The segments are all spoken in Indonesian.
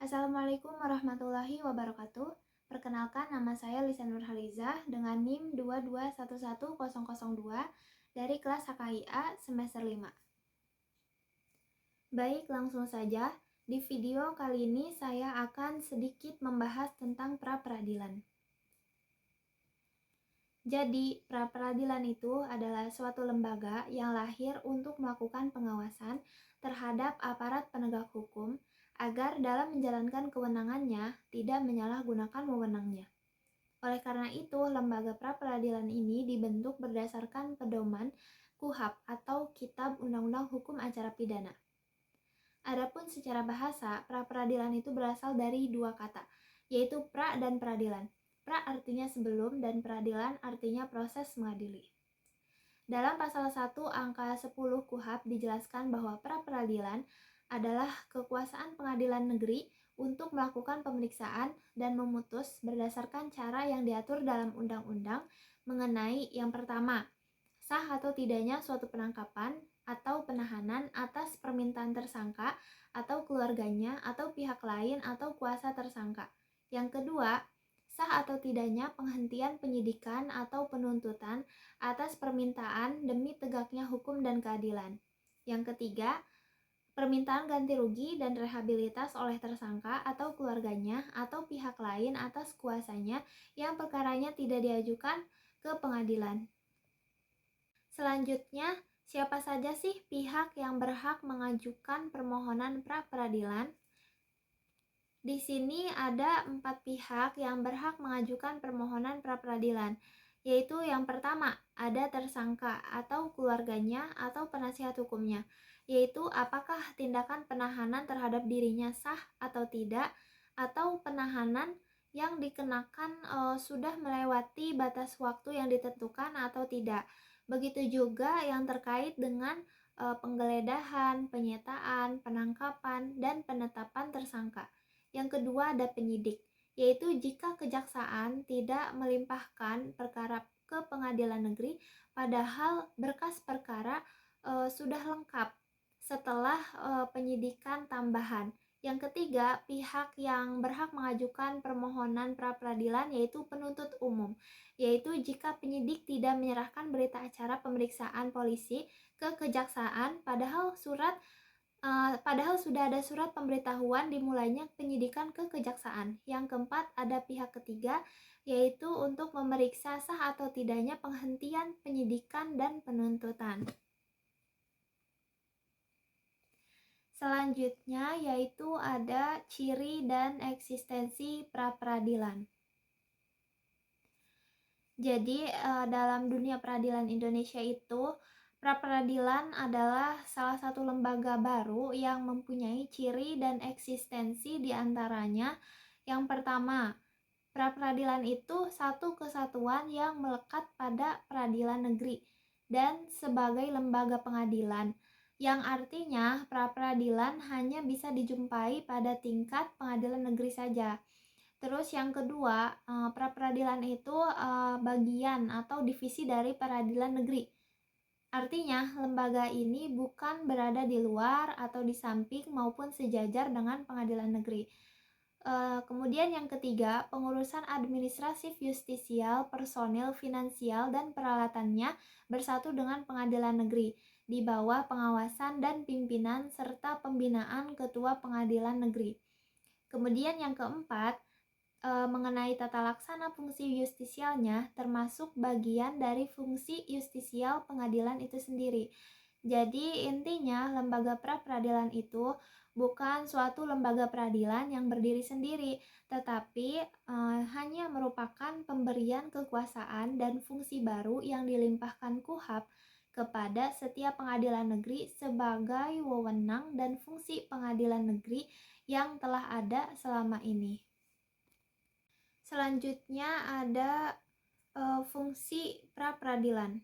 Assalamualaikum warahmatullahi wabarakatuh. Perkenalkan, nama saya Lisan Nurhalizah dengan NIM 2211002 dari kelas HKIA semester 5. Baik, langsung saja. Di video kali ini saya akan sedikit membahas tentang pra-peradilan. Jadi, pra-peradilan itu adalah suatu lembaga yang lahir untuk melakukan pengawasan terhadap aparat penegak hukum agar dalam menjalankan kewenangannya tidak menyalahgunakan wewenangnya. Oleh karena itu, lembaga pra-peradilan ini dibentuk berdasarkan pedoman KUHAP atau Kitab Undang-Undang Hukum Acara Pidana. Adapun secara bahasa, pra-peradilan itu berasal dari dua kata, yaitu pra dan peradilan. Pra artinya sebelum dan peradilan artinya proses mengadili. Dalam pasal 1 angka 10 KUHAP dijelaskan bahwa pra-peradilan adalah kekuasaan pengadilan negeri untuk melakukan pemeriksaan dan memutus berdasarkan cara yang diatur dalam undang-undang mengenai yang pertama, sah atau tidaknya suatu penangkapan atau penahanan atas permintaan tersangka atau keluarganya atau pihak lain atau kuasa tersangka. Yang kedua, sah atau tidaknya penghentian penyidikan atau penuntutan atas permintaan demi tegaknya hukum dan keadilan. Yang ketiga, permintaan ganti rugi dan rehabilitas oleh tersangka atau keluarganya atau pihak lain atas kuasanya yang perkaranya tidak diajukan ke pengadilan. Selanjutnya, siapa saja sih pihak yang berhak mengajukan permohonan pra-peradilan? Di sini ada 4 pihak yang berhak mengajukan permohonan pra-peradilan, yaitu yang pertama, ada tersangka atau keluarganya atau penasihat hukumnya, yaitu apakah tindakan penahanan terhadap dirinya sah atau tidak, atau penahanan yang dikenakan sudah melewati batas waktu yang ditentukan atau tidak. Begitu juga yang terkait dengan penggeledahan, penyitaan, penangkapan, dan penetapan tersangka. Yang kedua ada penyidik, yaitu jika kejaksaan tidak melimpahkan perkara ke pengadilan negeri padahal berkas perkara sudah lengkap setelah penyidikan tambahan. Yang ketiga, pihak yang berhak mengajukan permohonan pra-peradilan yaitu penuntut umum, yaitu jika penyidik tidak menyerahkan berita acara pemeriksaan polisi ke kejaksaan padahal sudah ada surat pemberitahuan dimulainya penyidikan ke kejaksaan. Yang keempat, ada pihak ketiga, yaitu untuk memeriksa sah atau tidaknya penghentian penyidikan dan penuntutan. Selanjutnya yaitu ada ciri dan eksistensi pra-peradilan. Jadi dalam dunia peradilan Indonesia itu, pra-peradilan adalah salah satu lembaga baru yang mempunyai ciri dan eksistensi diantaranya. Yang pertama, pra-peradilan itu satu kesatuan yang melekat pada peradilan negeri dan sebagai lembaga pengadilan, yang artinya pra-peradilan hanya bisa dijumpai pada tingkat pengadilan negeri saja. Terus yang kedua, pra-peradilan itu bagian atau divisi dari peradilan negeri. Artinya, lembaga ini bukan berada di luar atau di samping maupun sejajar dengan pengadilan negeri. Kemudian yang ketiga, pengurusan administratif justisial, personil, finansial, dan peralatannya bersatu dengan pengadilan negeri di bawah pengawasan dan pimpinan serta pembinaan ketua pengadilan negeri. Kemudian yang keempat, mengenai tata laksana fungsi justisialnya termasuk bagian dari fungsi justisial pengadilan itu sendiri. Jadi intinya lembaga pra-peradilan itu bukan suatu lembaga peradilan yang berdiri sendiri, tetapi hanya merupakan pemberian kekuasaan dan fungsi baru yang dilimpahkan KUHAP kepada setiap pengadilan negeri sebagai wewenang dan fungsi pengadilan negeri yang telah ada selama ini. Selanjutnya ada fungsi pra-peradilan.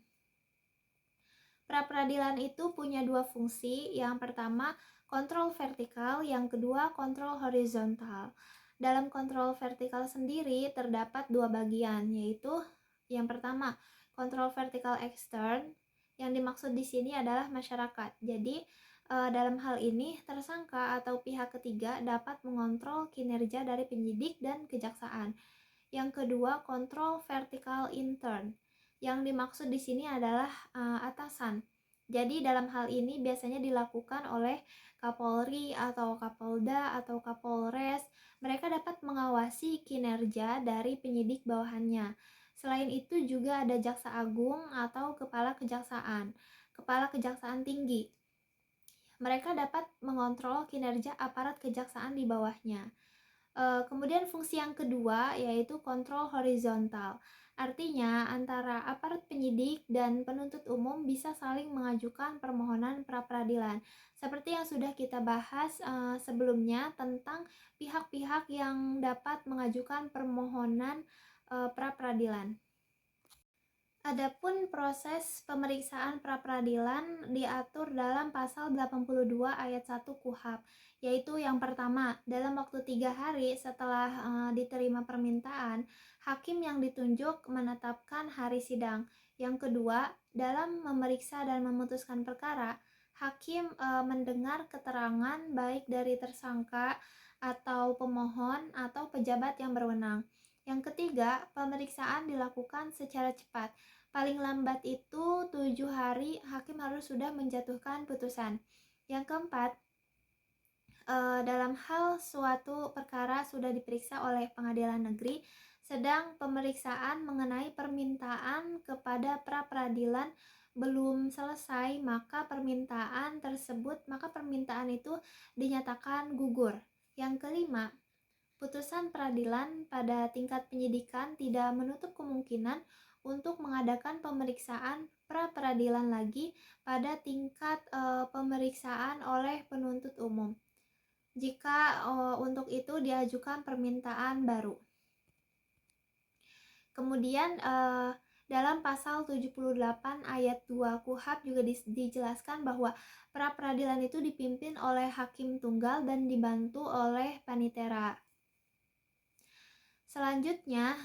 Pra-peradilan itu punya dua fungsi, yang pertama kontrol vertikal, yang kedua kontrol horizontal. Dalam kontrol vertikal sendiri terdapat dua bagian, yaitu yang pertama kontrol vertikal ekstern, yang dimaksud di sini adalah masyarakat. Jadi Dalam hal ini, tersangka atau pihak ketiga dapat mengontrol kinerja dari penyidik dan kejaksaan. Yang kedua, kontrol vertikal intern. Yang dimaksud di sini adalah atasan. Jadi dalam hal ini biasanya dilakukan oleh Kapolri atau Kapolda atau Kapolres. Mereka dapat mengawasi kinerja dari penyidik bawahannya. Selain itu juga ada Jaksa Agung atau Kepala Kejaksaan, Kepala Kejaksaan Tinggi. Mereka dapat mengontrol kinerja aparat kejaksaan di bawahnya. Kemudian fungsi yang kedua yaitu kontrol horizontal. Artinya antara aparat penyidik dan penuntut umum bisa saling mengajukan permohonan pra-peradilan. Seperti yang sudah kita bahas sebelumnya tentang pihak-pihak yang dapat mengajukan permohonan pra-peradilan. Adapun proses pemeriksaan pra-peradilan diatur dalam pasal 82 ayat 1 KUHP, yaitu yang pertama, dalam waktu 3 hari setelah diterima permintaan, hakim yang ditunjuk menetapkan hari sidang. Yang kedua, dalam memeriksa dan memutuskan perkara, hakim mendengar keterangan baik dari tersangka atau pemohon atau pejabat yang berwenang. Yang ketiga, pemeriksaan dilakukan secara cepat. Paling lambat itu 7 hari hakim harus sudah menjatuhkan putusan. Yang keempat, dalam hal suatu perkara sudah diperiksa oleh pengadilan negeri, sedang pemeriksaan mengenai permintaan kepada pra-peradilan belum selesai, maka permintaan itu dinyatakan gugur. Yang kelima, putusan peradilan pada tingkat penyidikan tidak menutup kemungkinan untuk mengadakan pemeriksaan pra-peradilan lagi pada tingkat pemeriksaan oleh penuntut umum jika untuk itu diajukan permintaan baru. Kemudian dalam pasal 78 ayat 2 KUHP juga dijelaskan bahwa pra-peradilan itu dipimpin oleh hakim tunggal dan dibantu oleh panitera. Selanjutnya,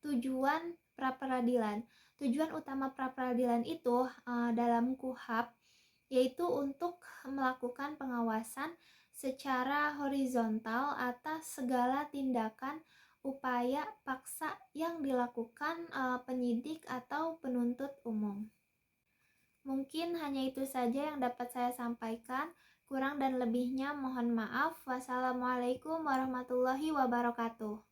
tujuan pra-peradilan. Tujuan utama pra-peradilan itu dalam KUHP yaitu untuk melakukan pengawasan secara horizontal atas segala tindakan upaya paksa yang dilakukan penyidik atau penuntut umum. Mungkin hanya itu saja yang dapat saya sampaikan. Kurang dan lebihnya mohon maaf. Wassalamualaikum warahmatullahi wabarakatuh.